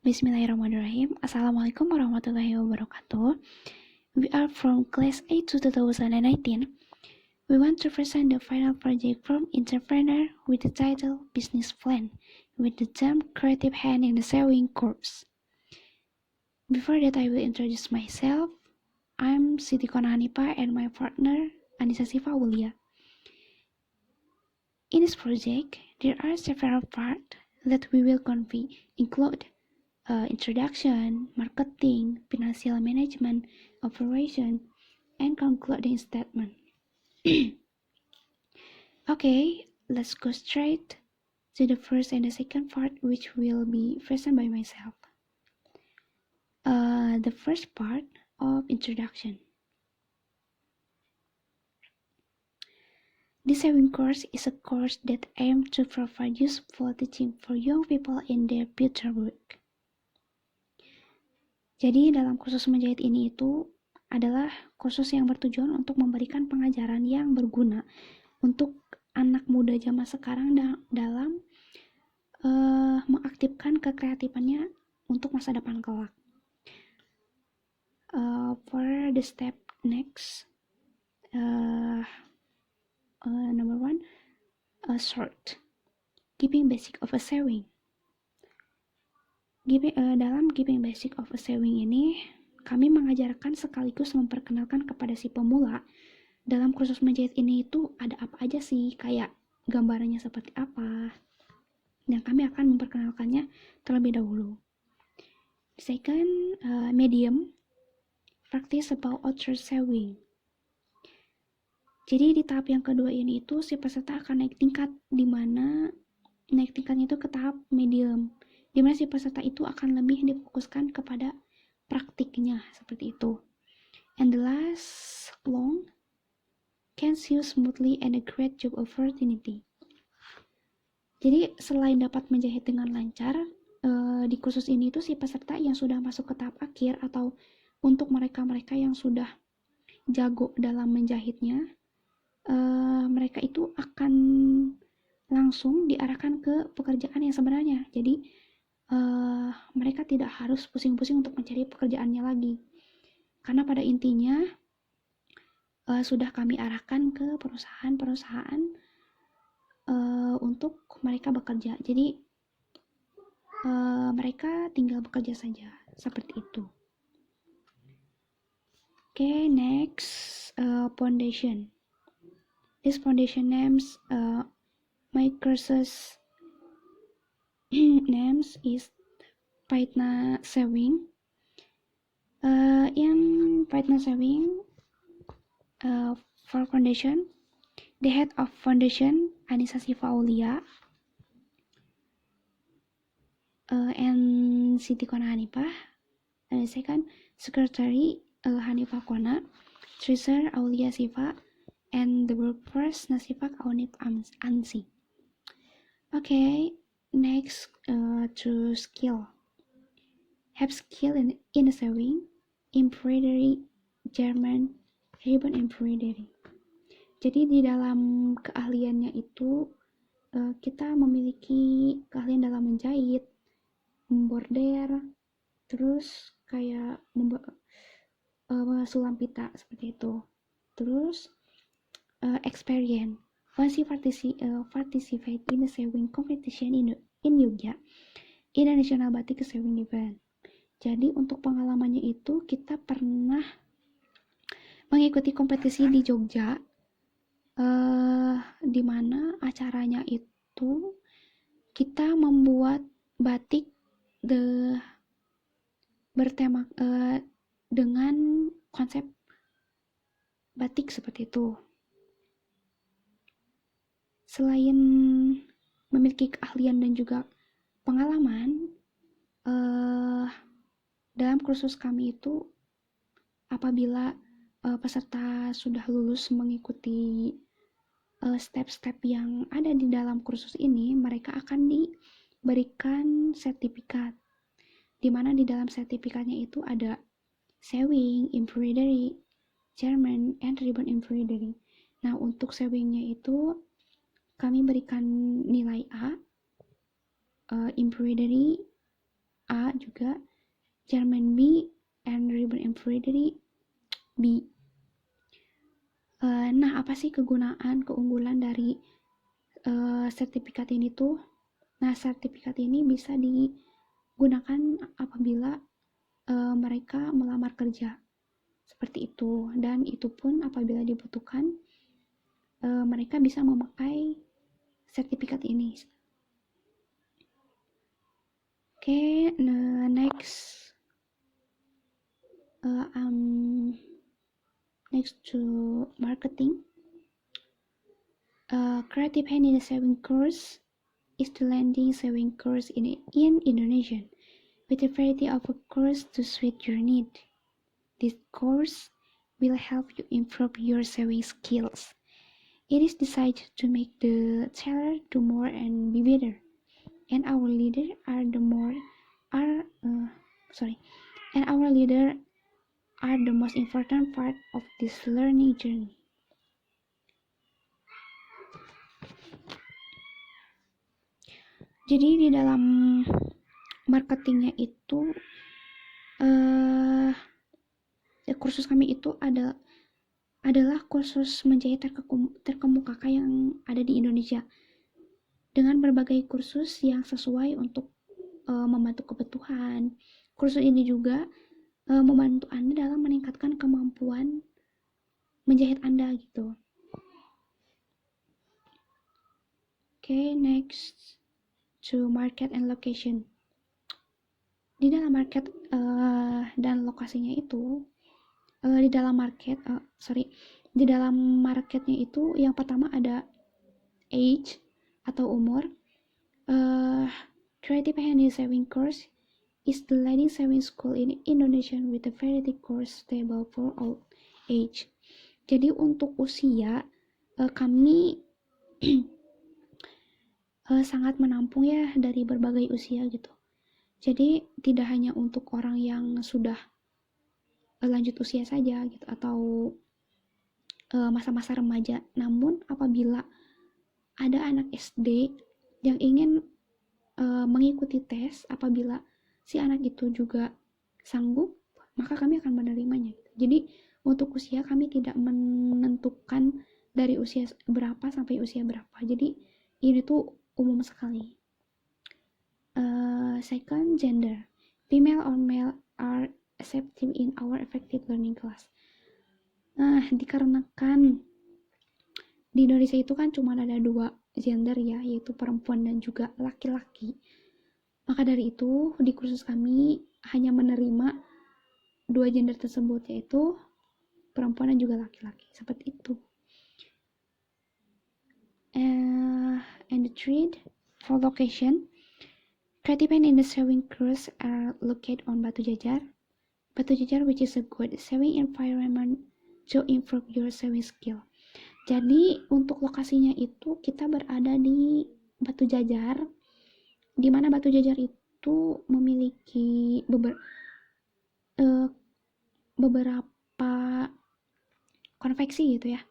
Bismillahirrahmanirrahim. Assalamualaikum warahmatullahi wabarakatuh. We are from Class A 2019. We want to present the final project from Entrepreneur with the title Business Plan, with the term Creative Hand in the Sewing course. Before that, I will introduce myself. I'm Siti Kona Hanipa and my partner Anissa Siva Aulia. In this project, there are several parts that we will include introduction, marketing, financial management, operation, and concluding statement. Okay, let's go straight to the first and the second part, which will be presented by myself. The first part of introduction. This sewing course is a course that aims to provide useful teaching for young people in their future work. Jadi dalam kursus menjahit ini itu adalah kursus yang bertujuan untuk memberikan pengajaran yang berguna untuk anak muda zaman sekarang dalam mengaktifkan kekreatifannya untuk masa depan kelak. For the step next, number one, short, giving basic of a sewing. Dalam Giving Basic of a Sewing ini, kami mengajarkan sekaligus memperkenalkan kepada si pemula dalam kursus menjahit ini itu ada apa aja sih, kayak gambarannya seperti apa, dan kami akan memperkenalkannya terlebih dahulu. Second, medium, practice about outer sewing. Jadi di tahap yang kedua ini itu si peserta akan naik tingkat, di mana naik tingkatnya itu ke tahap medium, di mana si peserta itu akan lebih difokuskan kepada praktiknya, seperti itu. And the last, long, can sew smoothly and a great job opportunity. Jadi selain dapat menjahit dengan lancar, di kursus ini tuh si peserta yang sudah masuk ke tahap akhir atau untuk mereka-mereka yang sudah jago dalam menjahitnya, mereka itu akan langsung diarahkan ke pekerjaan yang sebenarnya. Jadi mereka tidak harus pusing-pusing untuk mencari pekerjaannya lagi, karena pada intinya sudah kami arahkan ke perusahaan-perusahaan untuk mereka bekerja. Jadi mereka tinggal bekerja saja, seperti itu. Okay, next, foundation. This foundation names my courses names is Paitna Sewing. In Paitna Sewing, for foundation, the head of foundation Anissa Siva Aulia, and Siti Kona Hanipa, second secretary Hanifa Kona, treasurer Aulia Siva, and the workforce Nasifak Aunif Ansi. Okay, next, to skill. Have skill in sewing, embroidery, German, ribbon embroidery. Jadi di dalam keahliannya itu kita memiliki keahlian dalam menjahit, memborder, terus kayak sulam pita, seperti itu. Terus experience. Once you participate in a sewing competition in Yogyakarta, International Batik Sewing Event. Jadi untuk pengalamannya itu kita pernah mengikuti kompetisi di Jogja, di mana acaranya itu kita membuat batik bertema dengan konsep batik, seperti itu. Selain memiliki keahlian dan juga pengalaman, dalam kursus kami itu apabila peserta sudah lulus mengikuti step-step yang ada di dalam kursus ini, mereka akan diberikan sertifikat, di mana di dalam sertifikatnya itu ada sewing, embroidery, German, and ribbon embroidery. Nah, untuk sewingnya itu kami berikan nilai A, embroidery A juga, German B, and Ribbon Embroidery B. Nah, apa sih keunggulan dari sertifikat ini tuh? Nah, sertifikat ini bisa digunakan apabila mereka melamar kerja, seperti itu. Dan itu pun apabila dibutuhkan, mereka bisa memakai sertifikat ini. Okay, next to marketing. Creative Handiness Saving course is the leading saving course in Indonesia, with a variety of course to suit your need. This course will help you improve your saving skills. It is designed to make the teller do more and be better. And our leader are the most important part of this learning journey. Jadi di dalam marketingnya itu kursus kami itu adalah kursus menjahit terkemuka yang ada di Indonesia, dengan berbagai kursus yang sesuai untuk membantu kebutuhan. Kursus ini juga membantu Anda dalam meningkatkan kemampuan menjahit Anda gitu. Okay, next to market and location. Di dalam market dan lokasinya itu, di dalam marketnya itu yang pertama ada age atau umur. Creative Handiness Saving course is the leading saving school in Indonesia with a variety course stable for all age. Jadi untuk usia kami sangat menampung ya dari berbagai usia gitu. Jadi tidak hanya untuk orang yang sudah lanjut usia saja gitu, atau masa-masa remaja. Namun apabila ada anak SD yang ingin mengikuti tes, apabila si anak itu juga sanggup, maka kami akan menerimanya. Jadi untuk usia kami tidak menentukan dari usia berapa sampai usia berapa. Jadi ini tuh umum sekali. Second, gender. Female or male are accepted in our effective learning class. Nah, dikarenakan di Indonesia itu kan cuma ada 2 gender ya, yaitu perempuan dan juga laki-laki. Maka dari itu di kursus kami hanya menerima 2 gender tersebut, yaitu perempuan dan juga laki-laki, seperti itu. And the third, for location, Creative Handiness Saving course are located on Batu Jajar, which is a good saving environment to improve your saving skill. Jadi untuk lokasinya itu kita berada di Batu Jajar, di mana Batu Jajar itu memiliki beberapa konveksi gitu ya.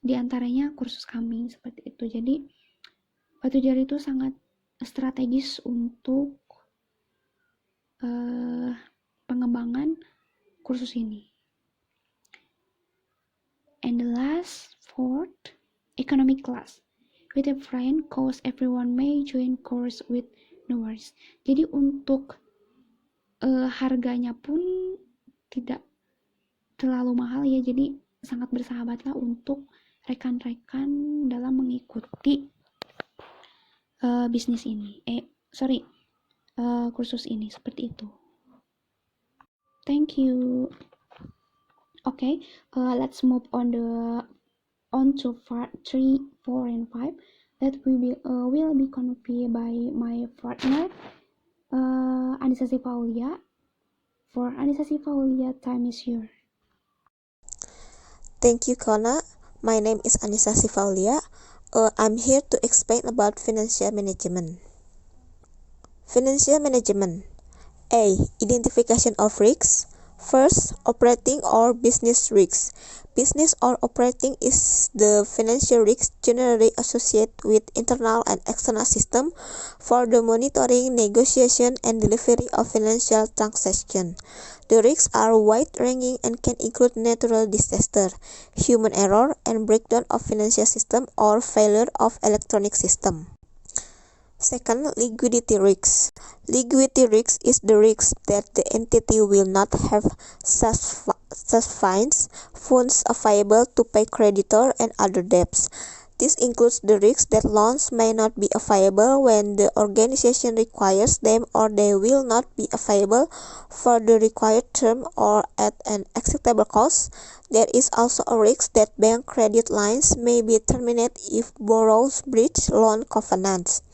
Di antaranya kursus kami seperti itu. Jadi Batu Jajar itu sangat strategis untuk pengembangan kursus ini. And the last, fourth, economic class. With a friend course, everyone may join course with no worries. Jadi untuk harganya pun tidak terlalu mahal ya. Jadi sangat bersahabatlah untuk rekan-rekan dalam mengikuti bisnis ini. Kursus ini seperti itu. Thank you. Okay, let's move on to part 3, 4, and 5 that will be conveyed by my partner Anissa Sifaulia. For Anissa Sifaulia, time is yours. Thank you, Kona. My name is Anissa Sifaulia. I'm here to explain about financial management. Financial management. A. Identification of risks. First, operating or business risks. Business or operating is the financial risk generally associated with internal and external system for the monitoring, negotiation, and delivery of financial transactions. The risks are wide-ranging and can include natural disaster, human error, and breakdown of financial system or failure of electronic system. Second, liquidity risks. Liquidity risk is the risk that the entity will not have sufficient funds available to pay creditor and other debts. This includes the risk that loans may not be available when the organization requires them, or they will not be available for the required term or at an acceptable cost. There is also a risk that bank credit lines may be terminated if borrowers breach loan covenants.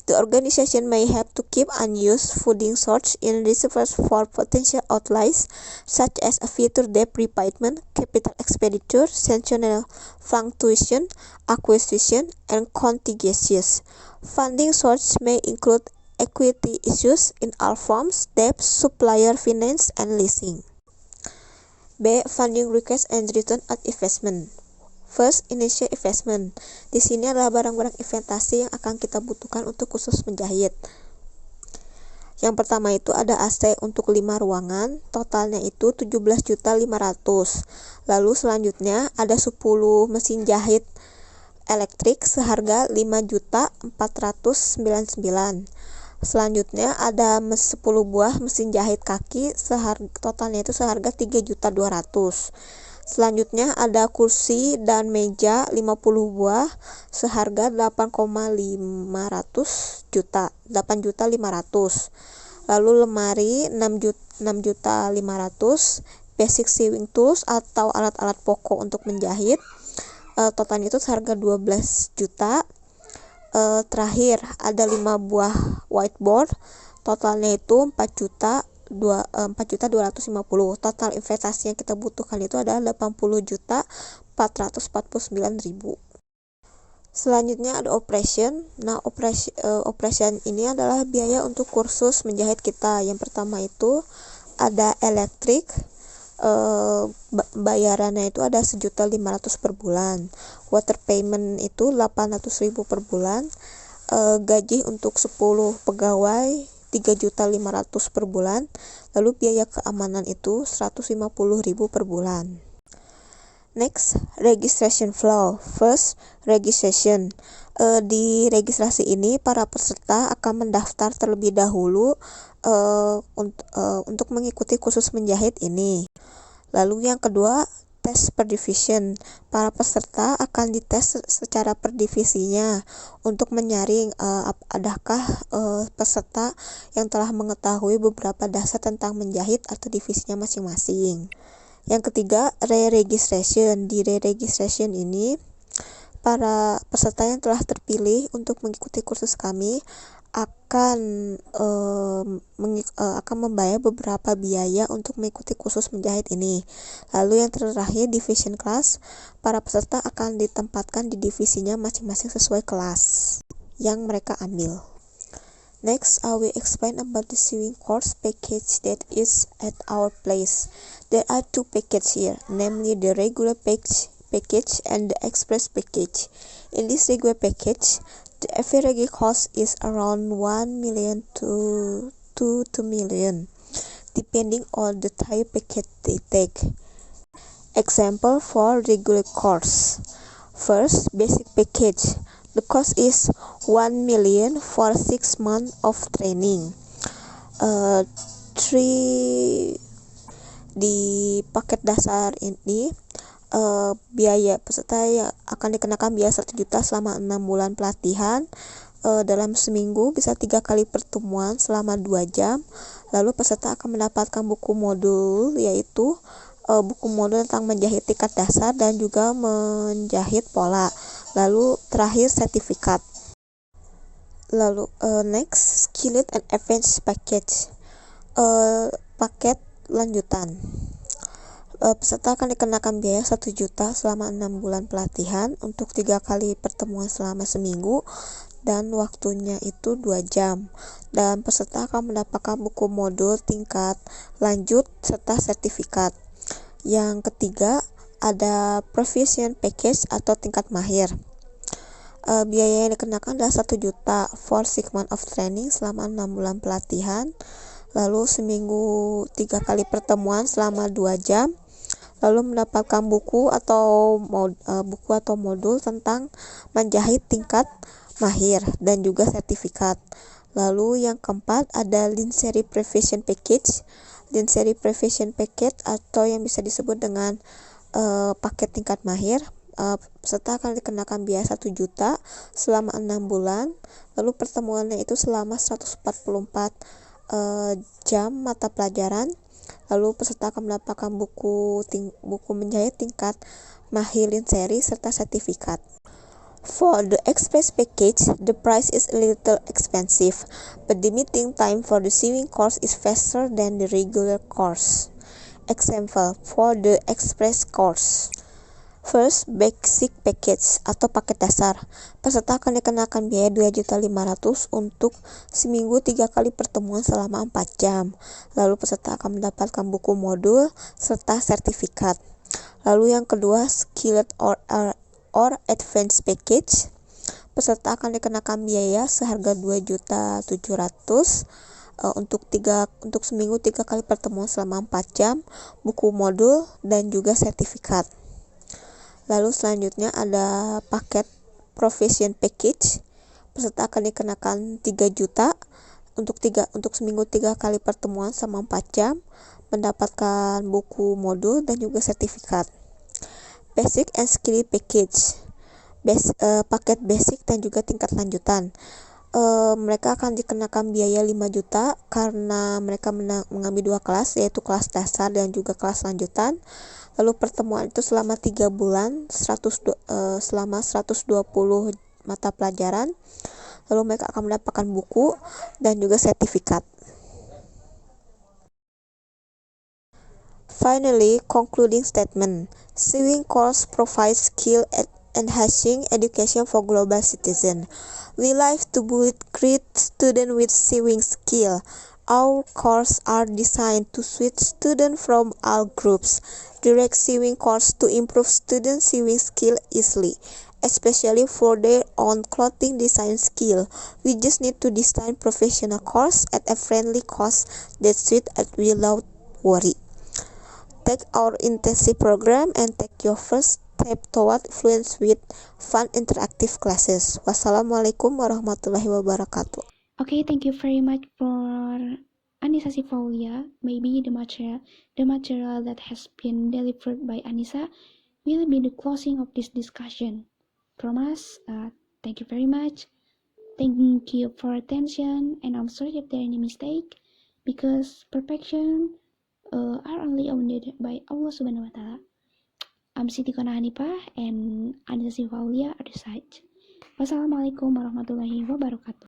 The organization may have to keep unused funding sources in reserves for potential outlays, such as a future debt repayment, capital expenditure, seasonal fluctuation, acquisition, and contingencies. Funding sources may include equity issues in all forms, debt, supplier finance, and leasing. B. Funding request and return on investment. First, initial investment. Di sini adalah barang-barang investasi yang akan kita butuhkan untuk khusus menjahit. Yang pertama itu ada AC untuk 5 ruangan, totalnya itu 17.500.000. Lalu selanjutnya ada 10 mesin jahit elektrik seharga 5.499.000. Selanjutnya ada 10 buah mesin jahit kaki totalnya itu seharga 3.200.000. Selanjutnya ada kursi dan meja 50 buah seharga 8.500.000. Lalu lemari 6.500.000. Basic sewing tools atau alat-alat pokok untuk menjahit, totalnya itu seharga 12 juta. Terakhir ada 5 buah whiteboard, totalnya itu 4.250.000. Total investasi yang kita butuhkan itu adalah 80.449.000. Selanjutnya ada operation. Nah, operation ini adalah biaya untuk kursus menjahit kita. Yang pertama itu ada elektrik, bayarannya itu ada 1.500.000 per bulan. Water payment itu 800.000 per bulan. Gaji untuk 10 pegawai 3.500.000 per bulan. Lalu biaya keamanan itu 150.000 per bulan. Next, registration flow. First, registration. Di registrasi ini para peserta akan mendaftar terlebih dahulu untuk mengikuti kursus menjahit ini. Lalu yang kedua, tes per division. Para peserta akan dites secara per divisinya untuk menyaring adakah peserta yang telah mengetahui beberapa dasar tentang menjahit atau divisinya masing-masing. Yang ketiga, re-registration. Di re-registration ini para peserta yang telah terpilih untuk mengikuti kursus kami akan membayar beberapa biaya untuk mengikuti kursus menjahit ini. Lalu yang terakhir, division class. Para peserta akan ditempatkan di divisinya masing-masing sesuai kelas yang mereka ambil. Next, I will explain about the sewing course package that is at our place. There are 2 packages here, namely the regular package and the express package. In this regular package, the average cost is around 1 million to 2 million, depending on the type package they take. Example for regular course. First, basic package. The cost is 1 million for 6 months of training. Di paket dasar ini biaya peserta yang akan dikenakan biaya 1 juta selama 6 bulan pelatihan. Dalam seminggu bisa 3 kali pertemuan selama 2 jam. Lalu peserta akan mendapatkan buku modul, yaitu buku modul tentang menjahit tingkat dasar dan juga menjahit pola. Lalu terakhir sertifikat. Lalu next, skillet and advanced package. Paket lanjutan. Peserta akan dikenakan biaya 1 juta selama 6 bulan pelatihan untuk 3 kali pertemuan selama seminggu. dan waktunya itu 2 jam. Dan peserta akan mendapatkan buku modul tingkat lanjut serta sertifikat. Yang ketiga, ada proficient package atau tingkat mahir. Biaya yang dikenakan adalah 1 juta for 6 months of training selama 6 bulan pelatihan, lalu seminggu 3 kali pertemuan selama 2 jam, lalu mendapatkan buku atau modul tentang menjahit tingkat mahir dan juga sertifikat. Lalu yang keempat ada Linsery Proficient Package. Linsery Proficient Package atau yang bisa disebut dengan paket tingkat mahir. Peserta akan dikenakan biaya 1 juta selama 6 bulan, lalu pertemuannya itu selama 144 jam mata pelajaran, lalu peserta akan mendapatkan buku menjahit tingkat mahir Linsery serta sertifikat. For the express package, the price is a little expensive, but the meeting time for the sewing course is faster than the regular course. Example, for the express course. First, basic package atau paket dasar. Peserta akan dikenakan biaya 2.500.000 untuk seminggu 3 kali pertemuan selama 4 jam. Lalu peserta akan mendapatkan buku modul serta sertifikat. Lalu yang kedua, skilled or advanced package. Peserta akan dikenakan biaya seharga 2.700.000 untuk seminggu 3 kali pertemuan selama 4 jam, buku modul dan juga sertifikat. Lalu selanjutnya ada paket proficient package. Peserta akan dikenakan 3 juta untuk seminggu 3 kali pertemuan selama 4 jam, mendapatkan buku modul dan juga sertifikat. Basic and skill package. Paket basic dan juga tingkat lanjutan. Mereka akan dikenakan biaya 5 juta karena mereka mengambil 2 kelas, yaitu kelas dasar dan juga kelas lanjutan. Lalu pertemuan itu selama 3 bulan, selama 120 mata pelajaran. Lalu mereka akan mendapatkan buku dan juga sertifikat. Finally, concluding statement. Sewing course provides skill enhancing education for global citizens. We like to build great students with sewing skill. Our courses are designed to suit students from all groups. Direct sewing course to improve students' sewing skill easily, especially for their own clothing design skill. We just need to design professional course at a friendly cost that suit us without worry. Take our intensive program and take your first step toward fluence with fun interactive classes. Wassalamualaikum warahmatullahi wabarakatuh. Okay, thank you very much for Anissa Sifaulia. Maybe the material that has been delivered by Anissa will be the closing of this discussion. From us, thank you very much. Thank you for attention, and I'm sorry if there are any mistake, because perfection are only owned by Allah Subhanahu wa Ta'ala. I'm Siti Kona Hanifah and Anissa Sifaulia are the side. Wassalamualaikum warahmatullahi wabarakatuh.